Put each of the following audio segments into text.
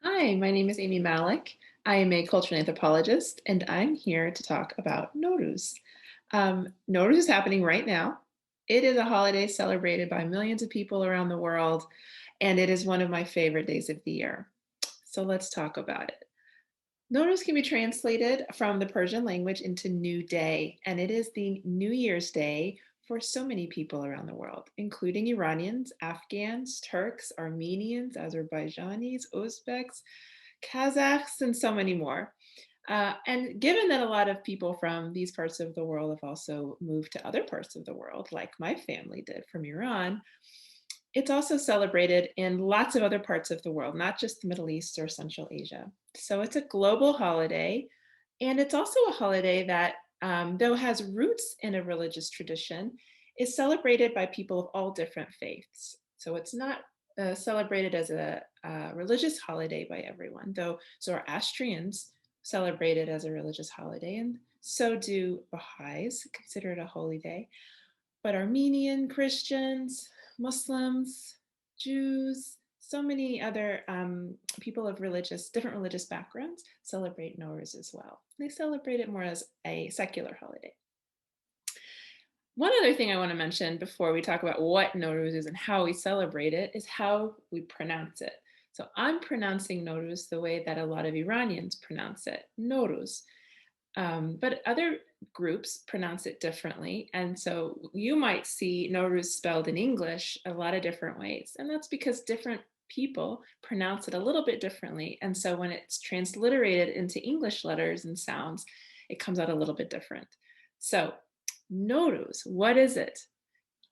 Hi, my name is Amy Malek. I am a cultural anthropologist, and I'm here to talk about Nowruz. Nowruz is happening right now. It is a holiday celebrated by millions of people around the world, and it is one of my favorite days of the year. So let's talk about it. Nowruz can be translated from the Persian language into New Day, and it is the New Year's Day for so many people around the world, including Iranians, Afghans, Turks, Armenians, Azerbaijanis, Uzbeks, Kazakhs, and so many more. And given that a lot of people from these parts of the world have also moved to other parts of the world, like my family did from Iran, it's also celebrated in lots of other parts of the world, not just the Middle East or Central Asia. So it's a global holiday. And it's also a holiday that, though has roots in a religious tradition, is celebrated by people of all different faiths. So it's not celebrated as a religious holiday by everyone, though Zoroastrians celebrate it as a religious holiday, and so do Baha'is, consider it a holy day. But Armenian Christians, Muslims, Jews, so many other people of different religious backgrounds celebrate Nowruz as well. They celebrate it more as a secular holiday. One other thing I want to mention before we talk about what Nowruz is and how we celebrate it is how we pronounce it. So I'm pronouncing Nowruz the way that a lot of Iranians pronounce it, Nowruz. But other groups pronounce it differently. And so you might see Nowruz spelled in English a lot of different ways. And that's because different people pronounce it a little bit differently. And so when it's transliterated into English letters and sounds, it comes out a little bit different. So Nowruz, what is it?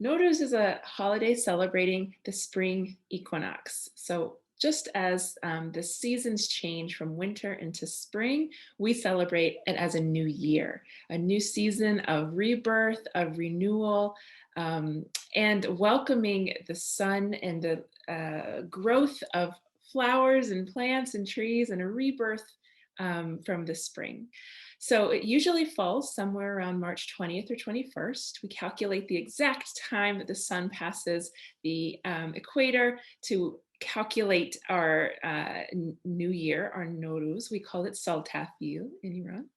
Nowruz is a holiday celebrating the spring equinox. So just as the seasons change from winter into spring, we celebrate it as a new year, a new season of rebirth, of renewal, and welcoming the sun and the growth of flowers and plants and trees and a rebirth from the spring. So it usually falls somewhere around March 20th or 21st. We calculate the exact time that the sun passes the equator to calculate our new year, our Nowruz. We call it Saltafil in Iran.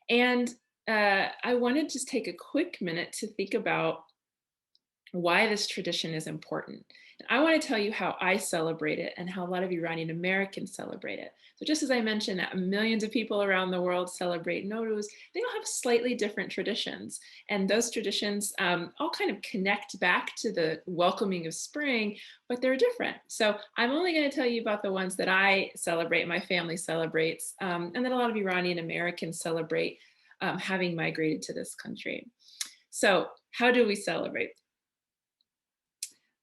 And I want to just take a quick minute to think about why this tradition is important. And I want to tell you how I celebrate it and how a lot of Iranian Americans celebrate it. So just as I mentioned that millions of people around the world celebrate Nowruz, they all have slightly different traditions. And those traditions all kind of connect back to the welcoming of spring, but they're different. So I'm only going to tell you about the ones that I celebrate, my family celebrates, and that a lot of Iranian Americans celebrate having migrated to this country. So how do we celebrate?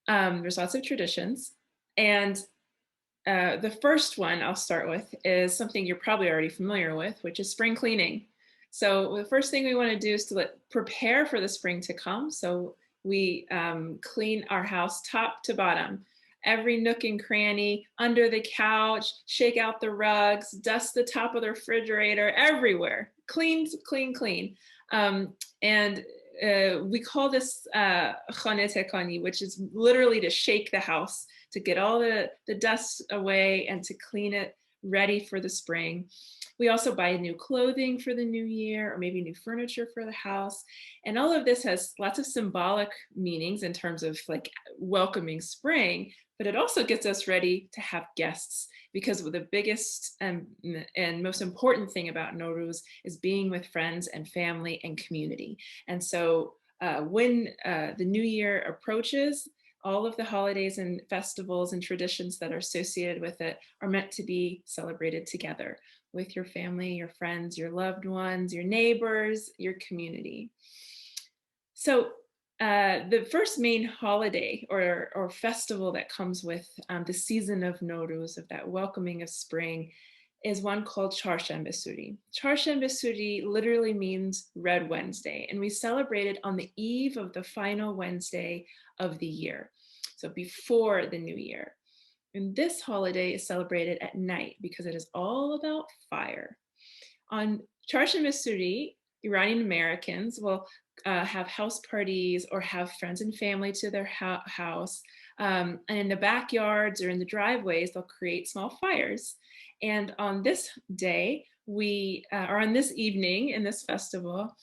There's lots of traditions. And the first one I'll start with is something you're probably already familiar with, which is spring cleaning. So the first thing we want to do is to prepare for the spring to come. So we clean our house top to bottom, every nook and cranny, under the couch, shake out the rugs, dust the top of the refrigerator, everywhere. Clean, clean, clean. And we call this Khäne-takāni, which is literally to shake the house, to get all the dust away and to clean it ready for the spring. We also buy new clothing for the new year or maybe new furniture for the house. And all of this has lots of symbolic meanings in terms of like welcoming spring, but it also gets us ready to have guests because the biggest and most important thing about Nowruz is being with friends and family and community. And so when the new year approaches, all of the holidays and festivals and traditions that are associated with it are meant to be celebrated together with your family, your friends, your loved ones, your neighbors, your community. So the first main holiday or festival that comes with the season of Nowruz, of that welcoming of spring, is one called Chaharshanbe Souri. Chaharshanbe Souri literally means Red Wednesday, and we celebrate it on the eve of the final Wednesday of the year, so before the new year. And this holiday is celebrated at night because it is all about fire. On Chaharshanbe Souri, Iranian Americans will have house parties or have friends and family to their house And in the backyards or in the driveways, they'll create small fires. And on this day, or on this evening in this festival,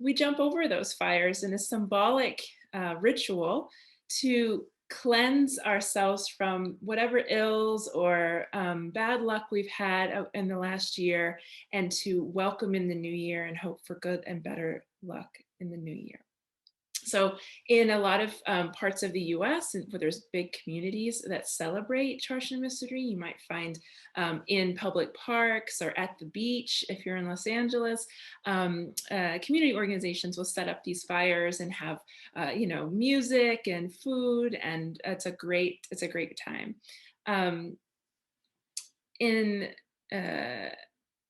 we jump over those fires in a symbolic ritual to cleanse ourselves from whatever ills or bad luck we've had in the last year, and to welcome in the new year and hope for good and better luck in the new year. So in a lot of parts of the US, where there's big communities that celebrate Chaharshanbe Souri, you might find in public parks or at the beach, if you're in Los Angeles, community organizations will set up these fires and have music and food, and it's a great time. In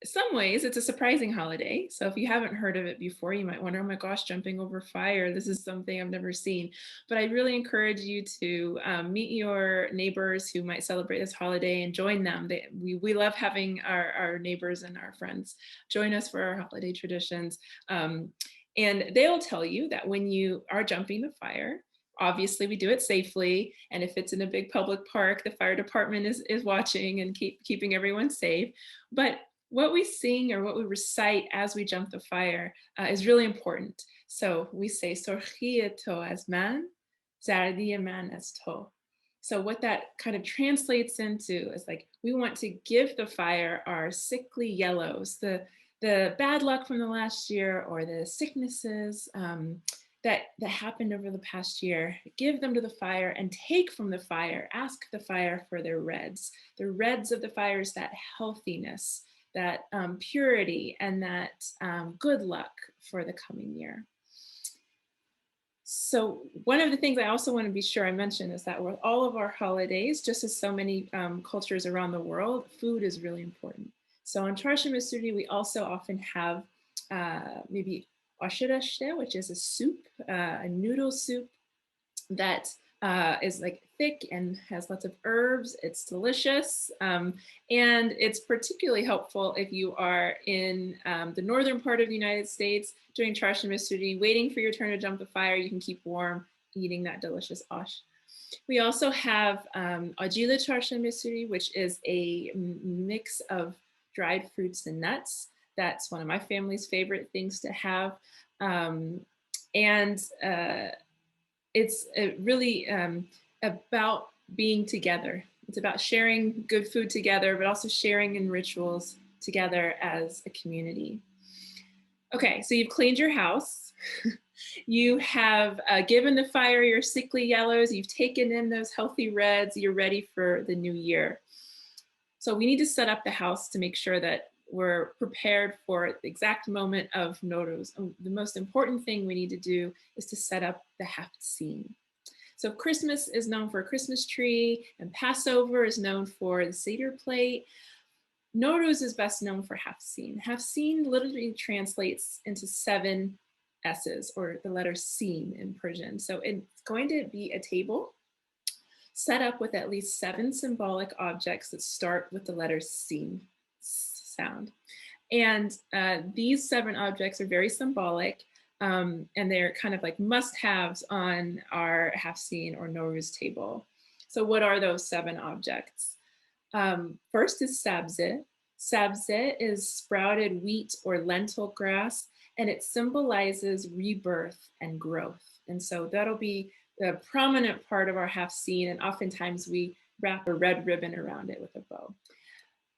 some ways, it's a surprising holiday. So if you haven't heard of it before, you might wonder, oh my gosh, jumping over fire, this is something I've never seen. But I really encourage you to meet your neighbors who might celebrate this holiday and join them. We love having our neighbors and our friends join us for our holiday traditions. And they'll tell you that when you are jumping the fire, obviously we do it safely. And if it's in a big public park, the fire department is watching and keeping everyone safe. But what we sing or what we recite as we jump the fire is really important. So we say, Sorchie to as man, Zardi man as to. So what that kind of translates into is like, we want to give the fire our sickly yellows, the bad luck from the last year or the sicknesses that happened over the past year, give them to the fire and take from the fire, ask the fire for their reds. The reds of the fire is that healthiness, that purity, and that good luck for the coming year. So one of the things I also want to be sure I mention is that with all of our holidays, just as so many cultures around the world, food is really important. So on Chaharshanbe Souri, we also often have maybe ashirashte, which is a soup, a noodle soup that is like thick and has lots of herbs. It's delicious. And it's particularly helpful if you are in the northern part of the United States during Chaharshanbe Souri, waiting for your turn to jump the fire. You can keep warm eating that delicious ash. We also have Ajila Chaharshanbe Souri, which is a mix of dried fruits and nuts. That's one of my family's favorite things to have. It's really about being together. It's about sharing good food together, but also sharing in rituals together as a community. Okay, so you've cleaned your house. You have given the fire your sickly yellows. You've taken in those healthy reds. You're ready for the new year. So we need to set up the house to make sure that we're prepared for the exact moment of Nowruz. The most important thing we need to do is to set up the scene. So Christmas is known for a Christmas tree, and Passover is known for the Seder plate. Nowruz is best known for scene. Scene literally translates into 7 S's, or the letter Sin in Persian. So it's going to be a table set up with at least 7 symbolic objects that start with the letter Sin sound. And these 7 objects are very symbolic, and they're kind of like must-haves on our scene or Nowruz table. So what are those 7 objects? First is sabze. Sabze is sprouted wheat or lentil grass, and it symbolizes rebirth and growth. And so that'll be a prominent part of our scene, and oftentimes we wrap a red ribbon around it with a bow.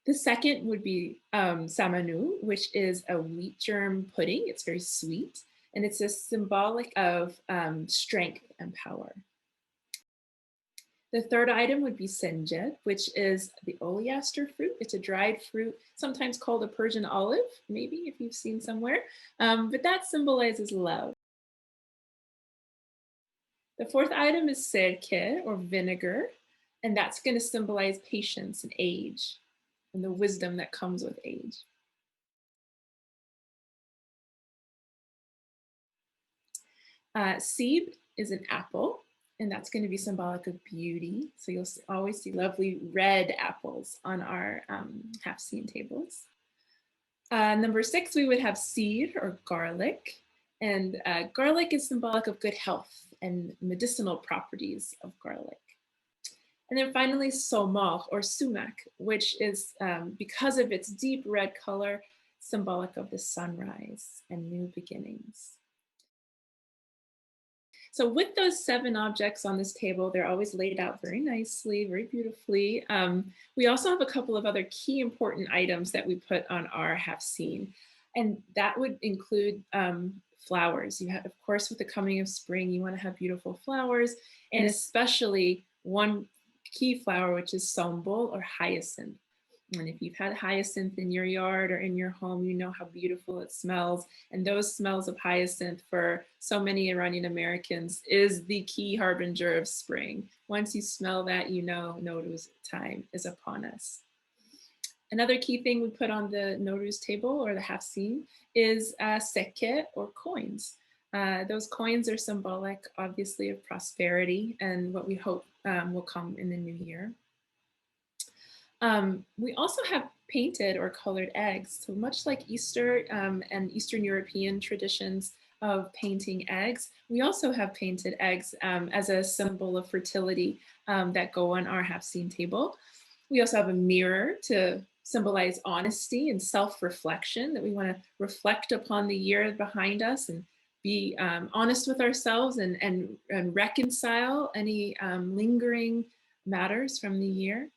The second would be samanu, which is a wheat germ pudding. It's very sweet, and it's a symbolic of strength and power. The third item would be senjed, which is the oleaster fruit. It's a dried fruit, sometimes called a Persian olive, maybe if you've seen somewhere, but that symbolizes love. The fourth item is serke, or vinegar, and that's going to symbolize patience and age, and the wisdom that comes with age. Seed is an apple, and that's going to be symbolic of beauty. So you'll always see lovely red apples on our scene tables. Number 6, we would have seed, or garlic, and garlic is symbolic of good health and medicinal properties of garlic. And then finally, somal or sumac, which is, because of its deep red color, symbolic of the sunrise and new beginnings. So with those 7 objects on this table, they're always laid out very nicely, very beautifully. We also have a couple of other key important items that we put on our hafseen, and that would include flowers. You have, of course, with the coming of spring, you want to have beautiful flowers, and especially one key flower, which is sombol or hyacinth. And if you've had hyacinth in your yard or in your home, you know how beautiful it smells. And those smells of hyacinth for so many Iranian Americans is the key harbinger of spring. Once you smell that, you know Nowruz time is upon us. Another key thing we put on the Nowruz table or the hafseen is sekke or coins. Those coins are symbolic, obviously, of prosperity and what we hope will come in the new year. We also have painted or colored eggs. So much like Easter and Eastern European traditions of painting eggs, we also have painted eggs as a symbol of fertility that go on our hafseen table. We also have a mirror to symbolize honesty and self-reflection, that we want to reflect upon the year behind us and be honest with ourselves and reconcile any lingering matters from the year.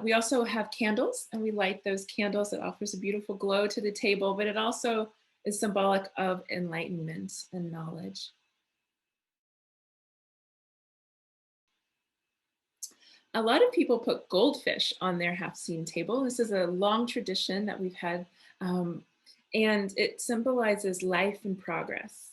We also have candles, and we light those candles. It offers a beautiful glow to the table, but it also is symbolic of enlightenment and knowledge. A lot of people put goldfish on their hafseen table. This is a long tradition that we've had, and it symbolizes life and progress.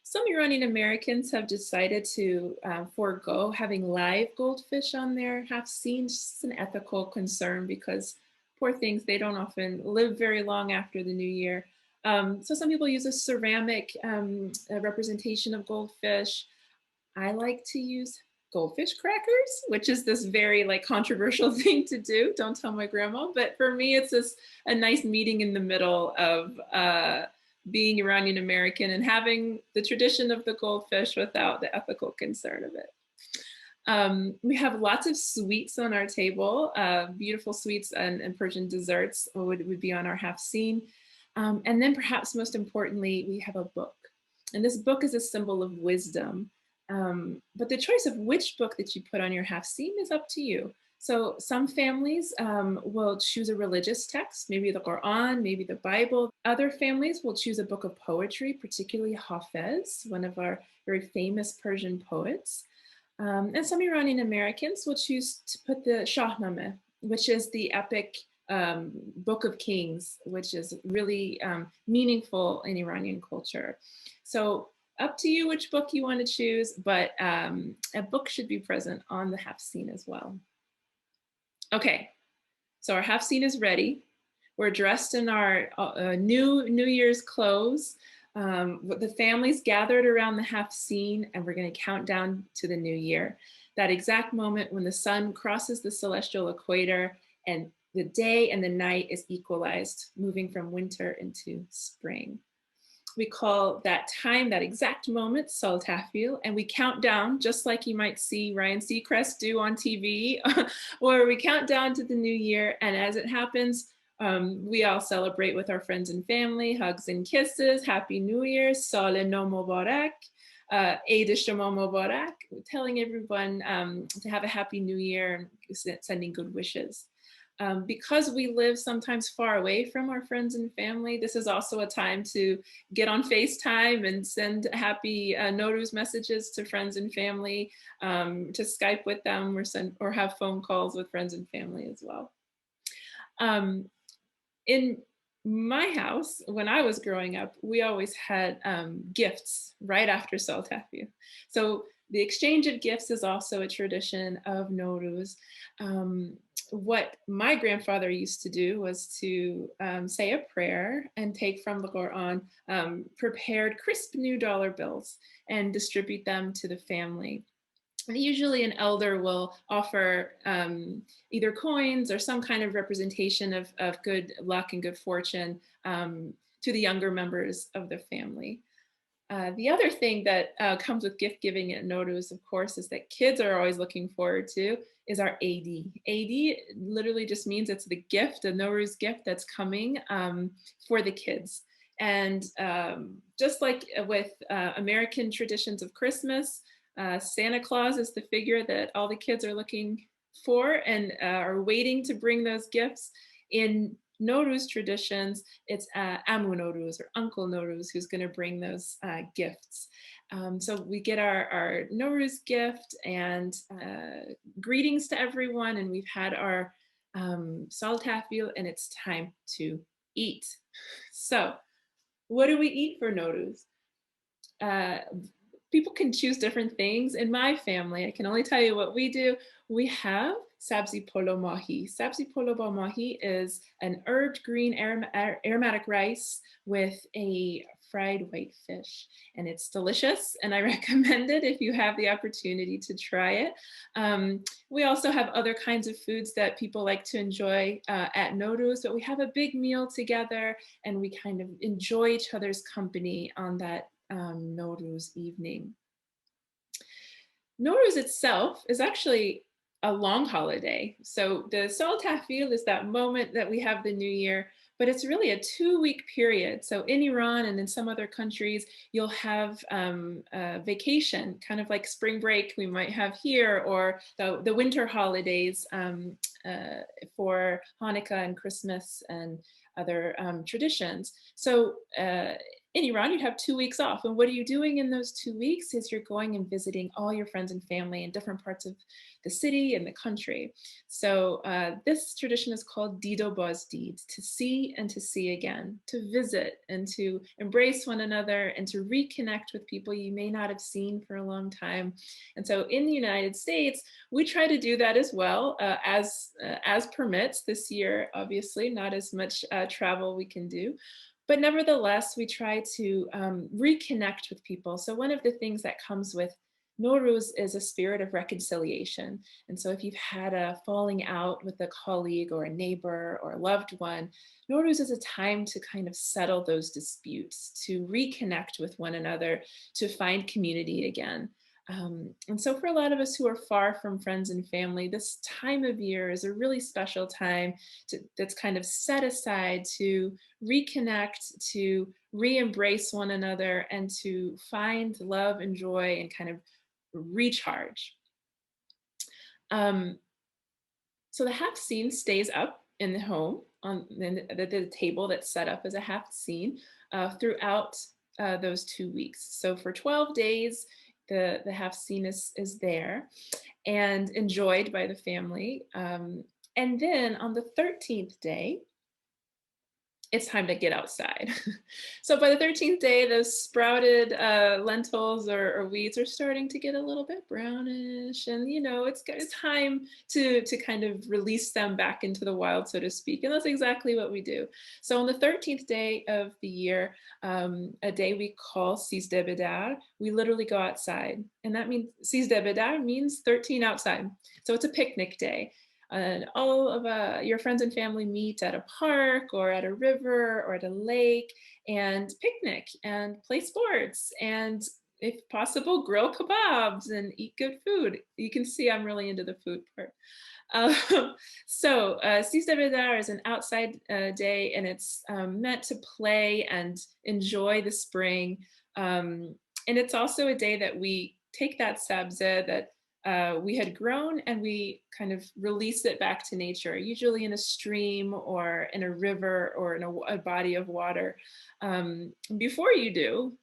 Some Iranian Americans have decided to forego having live goldfish on their hafseen. It's an ethical concern because poor things, they don't often live very long after the new year. So some people use a ceramic representation of goldfish. I like to use goldfish crackers, which is this very like controversial thing to do. Don't tell my grandma, but for me, it's just a nice meeting in the middle of being Iranian American and having the tradition of the goldfish without the ethical concern of it. We have lots of sweets on our table, beautiful sweets and Persian desserts would be on our hafseen. And then perhaps most importantly, we have a book. And this book is a symbol of wisdom. But the choice of which book that you put on your hafseen is up to you. So some families will choose a religious text, maybe the Quran, maybe the Bible. Other families will choose a book of poetry, particularly Hafez, one of our very famous Persian poets. And some Iranian Americans will choose to put the Shahnameh, which is the epic Book of Kings, which is really meaningful in Iranian culture. So up to you which book you want to choose, but a book should be present on the hafseen as well. Okay, so our hafseen is ready. We're dressed in our New Year's clothes. The families gathered around the hafseen, and we're going to count down to the new year. That exact moment when the sun crosses the celestial equator and the day and the night is equalized, moving from winter into spring. We call that time, that exact moment, Sol Tafil, and we count down just like you might see Ryan Seacrest do on TV, where we count down to the new year. And as it happens, we all celebrate with our friends and family, hugs and kisses, Happy New Year, Sal No Mubarak, Eid Shema Mubarak, telling everyone to have a happy new year and sending good wishes. Because we live sometimes far away from our friends and family, this is also a time to get on FaceTime and send happy Nowruz messages to friends and family, to Skype with them or have phone calls with friends and family as well. In my house, when I was growing up, we always had gifts right after Sol Tafil. So the exchange of gifts is also a tradition of Nowruz. What my grandfather used to do was to say a prayer and take from the Quran prepared crisp new dollar bills and distribute them to the family. And usually an elder will offer either coins or some kind of representation of good luck and good fortune to the younger members of the family. The other thing that comes with gift giving at Nowruz, of course, is that kids are always looking forward to is our AD. AD literally just means it's the gift, a Nowruz gift that's coming for the kids. And just like with American traditions of Christmas, Santa Claus is the figure that all the kids are looking for and are waiting to bring those gifts. In Nowruz traditions, it's Amu Nowruz or Uncle Nowruz who's going to bring those gifts. So we get our Nowruz gift and greetings to everyone, and we've had our saltafil, and it's time to eat. So, what do we eat for Nowruz? People can choose different things. In my family, I can only tell you what we do. We have sabzi polo mahi. Sabzi polo mahi is an herbed green aromatic rice with a fried white fish, and it's delicious, and I recommend it if you have the opportunity to try it. We also have other kinds of foods that people like to enjoy at Nowruz, but we have a big meal together, and we kind of enjoy each other's company on that Nowruz evening. Nowruz itself is actually a long holiday. So the Saltafil is that moment that we have the new year, but it's really a 2-week period. So in Iran and in some other countries, you'll have a vacation, kind of like spring break we might have here, or the winter holidays for Hanukkah and Christmas and other traditions. So in Iran, you'd have 2 weeks off. And what are you doing in those 2 weeks is you're going and visiting all your friends and family in different parts of the city and the country. So this tradition is called Dido Bozdid, to see and to see again, to visit and to embrace one another and to reconnect with people you may not have seen for a long time. And so in the United States, we try to do that as well, as permits. This year, obviously, not as much travel we can do. But nevertheless, we try to reconnect with people. So one of the things that comes with Nowruz is a spirit of reconciliation. And so if you've had a falling out with a colleague or a neighbor or a loved one, Nowruz is a time to kind of settle those disputes, to reconnect with one another, to find community again. And so for a lot of us who are far from friends and family, this time of year is a really special time that's kind of set aside to reconnect, to re-embrace one another, and to find love and joy and kind of recharge. So the Haftseen stays up in the home on the table that's set up as a Haftseen throughout those 2 weeks. So for 12 days, the Haftseen is there and enjoyed by the family. And then on the 13th day, it's time to get outside. So by the 13th day, those sprouted lentils or weeds are starting to get a little bit brownish, and it's time to kind of release them back into the wild, so to speak. And that's exactly what we do. So on the 13th day of the year, a day we call Sizde Bedar, we literally go outside, and that means Sizde Bedar means 13 outside. So it's a picnic day. And all of your friends and family meet at a park or at a river or at a lake and picnic and play sports and, if possible, grill kebabs and eat good food. You can see I'm really into the food part. So Sizde Bedar is an outside day, and it's meant to play and enjoy the spring. And it's also a day that we take that sabze that we had grown, and we kind of release it back to nature, usually in a stream or in a river or in a body of water. Before you do,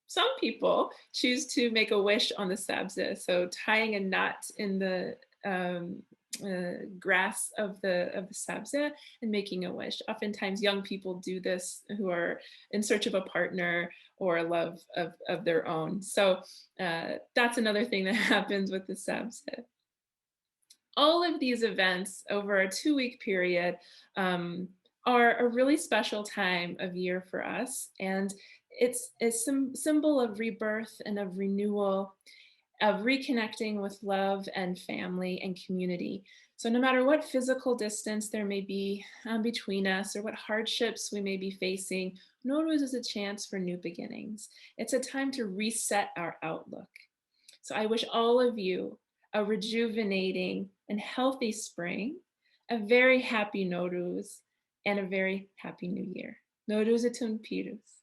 some people choose to make a wish on the sabze, so tying a knot in the grass of the sabze and making a wish. Oftentimes young people do this who are in search of a partner or a love of their own. So that's another thing that happens with the sabze. All of these events over a 2-week period are a really special time of year for us, and it's a symbol of rebirth and of renewal. of reconnecting with love and family and community. So, no matter what physical distance there may be between us or what hardships we may be facing, Nowruz is a chance for new beginnings. It's a time to reset our outlook. So, I wish all of you a rejuvenating and healthy spring, a very happy Nowruz, and a very happy new year. Nowruzatun Piruz.